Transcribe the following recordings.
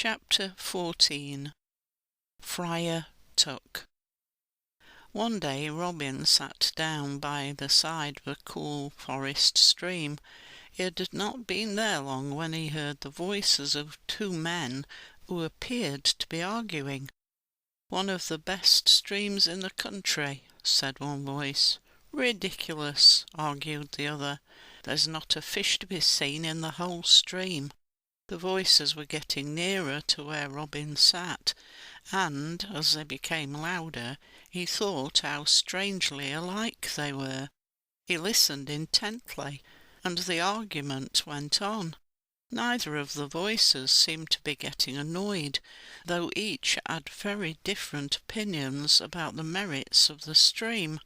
Chapter 14. Friar Tuck. One day Robin sat down by the side of a cool forest stream. He had not been there long when he heard the voices of two men who appeared to be arguing. "One of the best streams in the country," said one voice. "Ridiculous," argued the other. "There's not a fish to be seen in the whole stream." The voices were getting nearer to where Robin sat, and, as they became louder, he thought how strangely alike they were. He listened intently, and the argument went on. Neither of the voices seemed to be getting annoyed, though each had very different opinions about the merits of the stream.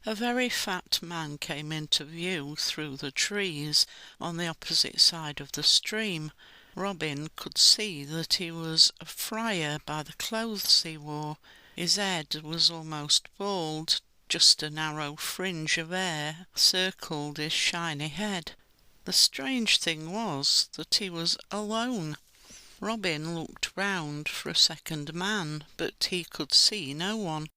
A very fat man came into view through the trees on the opposite side of the stream. Robin could see that he was a friar by the clothes he wore. His head was almost bald, just a narrow fringe of hair circled his shiny head. The strange thing was that he was alone. Robin looked round for a second man, but he could see no one.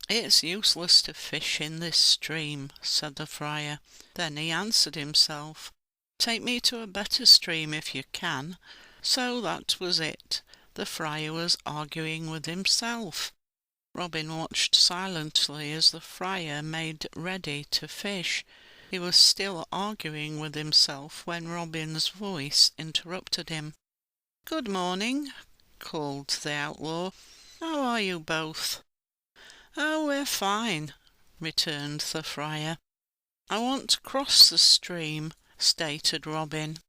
"It's useless to fish in this stream," said the friar. Then he answered himself, "Take me to a better stream if you can." So that was it. The friar was arguing with himself. Robin watched silently as the friar made ready to fish. He was still arguing with himself when Robin's voice interrupted him. "Good morning," called the outlaw. "How are you both?" "Oh, we're fine," returned the friar. "I want to cross the stream," stated Robin.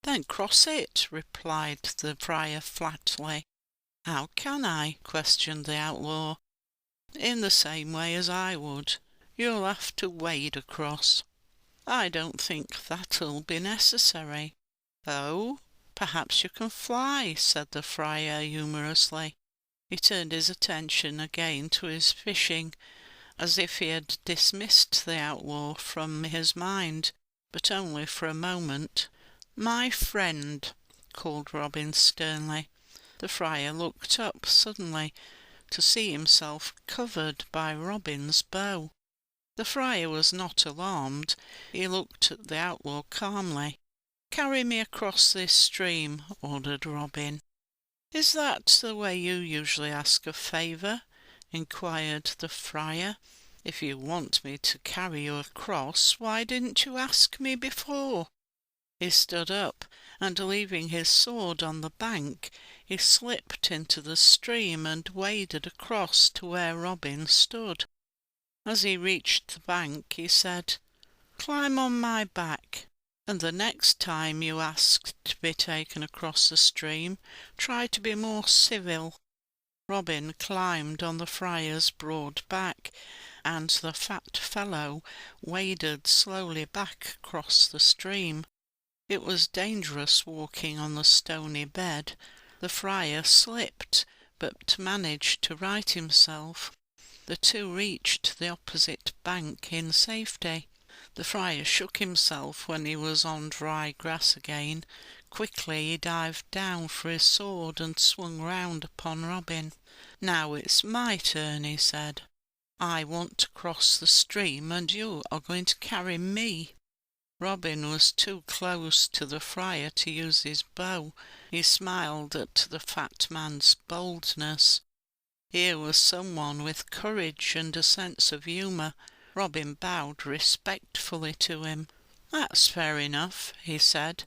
"Then cross it," replied the friar flatly. "How can I?" questioned the outlaw. "In the same way as I would. You'll have to wade across." "I don't think that'll be necessary." "Oh, perhaps you can fly," said the friar humorously. He turned his attention again to his fishing, as if he had dismissed the outlaw from his mind, but only for a moment. "My friend," called Robin sternly. The friar looked up suddenly to see himself covered by Robin's bow. The friar was not alarmed. He looked at the outlaw calmly. "Carry me across this stream," ordered Robin. "Is that the way you usually ask a favour?" inquired the friar. "If you want me to carry you across, why didn't you ask me before?" He stood up, and leaving his sword on the bank, he slipped into the stream and waded across to where Robin stood. As he reached the bank, he said, "Climb on my back, and the next time you ask to be taken across the stream, try to be more civil." Robin climbed on the friar's broad back, and the fat fellow waded slowly back across the stream. It was dangerous walking on the stony bed. The friar slipped, but managed to right himself. The two reached the opposite bank in safety. The friar shook himself when he was on dry grass again. Quickly he dived down for his sword and swung round upon Robin. "Now it's my turn," he said. "I want to cross the stream, and you are going to carry me." Robin was too close to the friar to use his bow. He smiled at the fat man's boldness. Here was someone with courage and a sense of humour. Robin bowed respectfully to him. "That's fair enough," he said.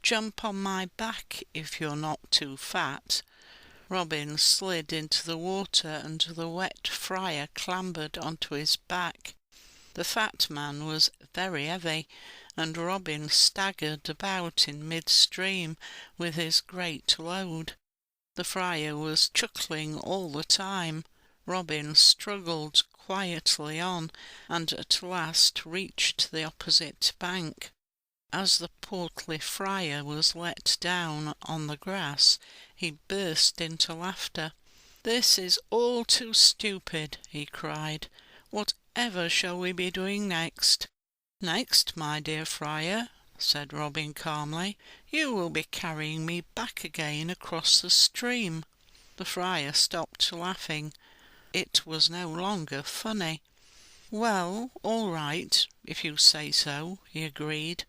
"Jump on my back if you're not too fat." Robin slid into the water, and the wet friar clambered onto his back. The fat man was very heavy, and Robin staggered about in mid-stream with his great load. The friar was chuckling all the time. Robin struggled quietly on, and at last reached the opposite bank. As the portly friar was let down on the grass, he burst into laughter. "This is all too stupid," he cried. "Whatever shall we be doing next?" "Next, my dear friar?" said Robin calmly. "You will be carrying me back again across the stream." The friar stopped laughing. It was no longer funny. "Well, all right, if you say so," he agreed,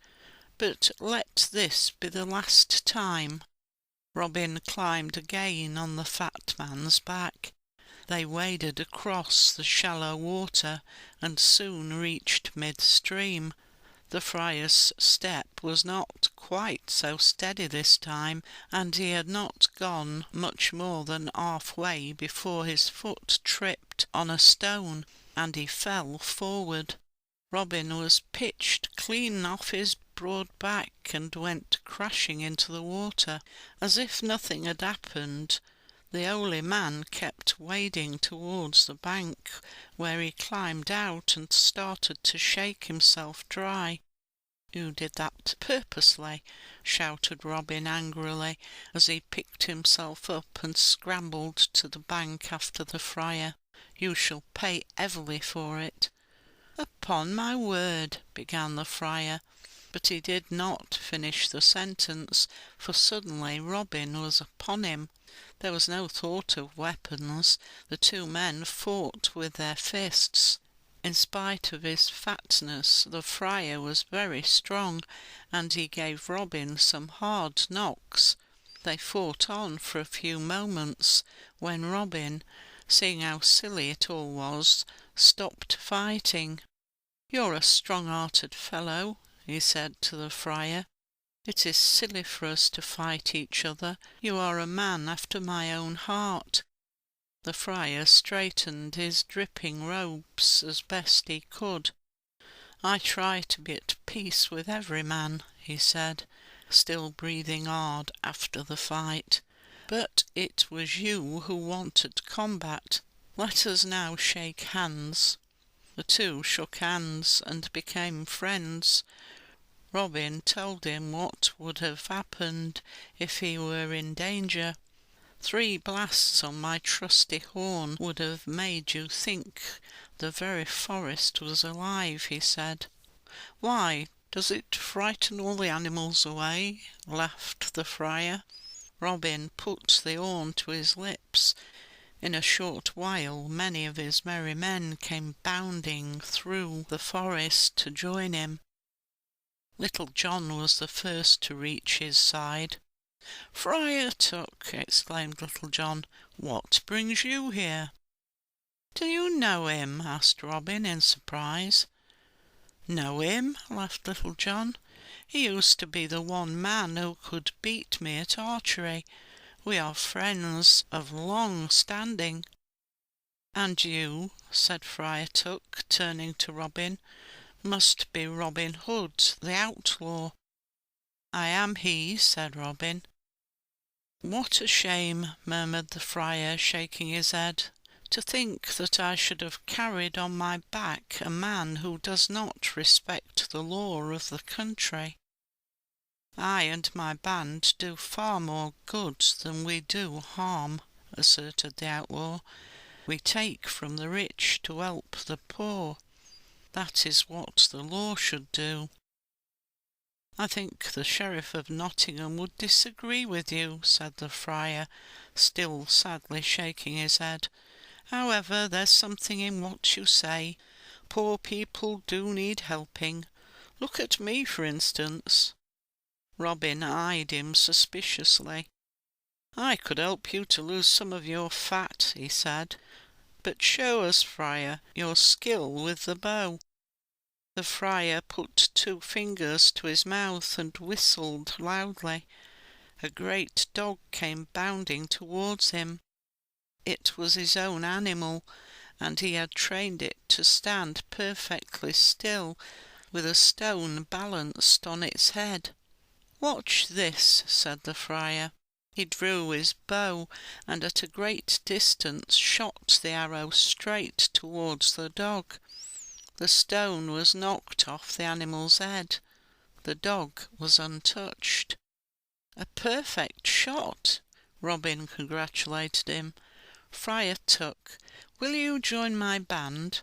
"but let this be the last time." Robin climbed again on the fat man's back. They waded across the shallow water and soon reached mid-stream. The friar's step was not quite so steady this time, and he had not gone much more than half-way before his foot tripped on a stone, and he fell forward. Robin was pitched clean off his broad back and went crashing into the water, as if nothing had happened. The holy man kept wading towards the bank, where he climbed out and started to shake himself dry. "You did that purposely," shouted Robin angrily, as he picked himself up and scrambled to the bank after the friar. "You shall pay heavily for it." "Upon my word," began the friar, but he did not finish the sentence, for suddenly Robin was upon him. There was no thought of weapons. The two men fought with their fists. In spite of his fatness, the friar was very strong, and he gave Robin some hard knocks. They fought on for a few moments, when Robin, seeing how silly it all was, stopped fighting. "You're a strong-hearted fellow," he said to the friar. "It is silly for us to fight each other. You are a man after my own heart." The friar straightened his dripping robes as best he could. "I try to be at peace with every man," he said, still breathing hard after the fight. "But it was you who wanted combat. Let us now shake hands." The two shook hands and became friends. Robin told him what would have happened if he were in danger. "3 blasts on my trusty horn would have made you think the very forest was alive," he said. "Why, does it frighten all the animals away?" laughed the friar. Robin put the horn to his lips. In a short while many of his merry men came bounding through the forest to join him. Little John was the first to reach his side. "Friar Tuck," exclaimed Little John, "what brings you here?" "Do you know him?" asked Robin in surprise. "Know him?" laughed Little John. "He used to be the one man who could beat me at archery. We are friends of long standing." "And you," said Friar Tuck, turning to Robin, "must be Robin Hood, the outlaw." "I am he," said Robin. "What a shame," murmured the friar, shaking his head, "to think that I should have carried on my back a man who does not respect the law of the country." "I and my band do far more good than we do harm," asserted the outlaw. "We take from the rich to help the poor. That is what the law should do." "I think the Sheriff of Nottingham would disagree with you," said the friar, still sadly shaking his head. "However, there's something in what you say. Poor people do need helping. Look at me, for instance." Robin eyed him suspiciously. "I could help you to lose some of your fat," he said. "But show us, friar, your skill with the bow." The friar put 2 fingers to his mouth and whistled loudly. A great dog came bounding towards him. It was his own animal, and he had trained it to stand perfectly still, with a stone balanced on its head. "Watch this," said the friar. He drew his bow, and at a great distance shot the arrow straight towards the dog. The stone was knocked off the animal's head. The dog was untouched. "A perfect shot!" Robin congratulated him. "Friar Tuck, will you join my band?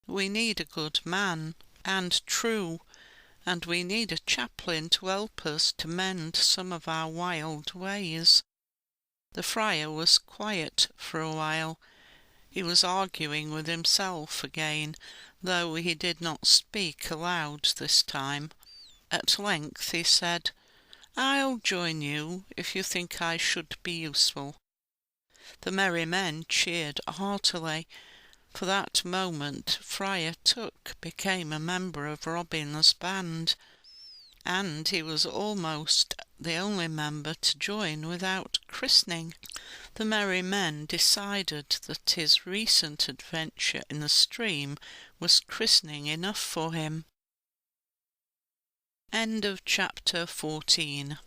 We need a good man, and true, and we need a chaplain to help us to mend some of our wild ways." The friar was quiet for a while. He was arguing with himself again, though he did not speak aloud this time. At length he said, "I'll join you if you think I should be useful." The merry men cheered heartily. For that moment Friar Tuck became a member of Robin's band, and he was almost the only member to join without christening. The merry men decided that his recent adventure in the stream was christening enough for him. End of chapter 14.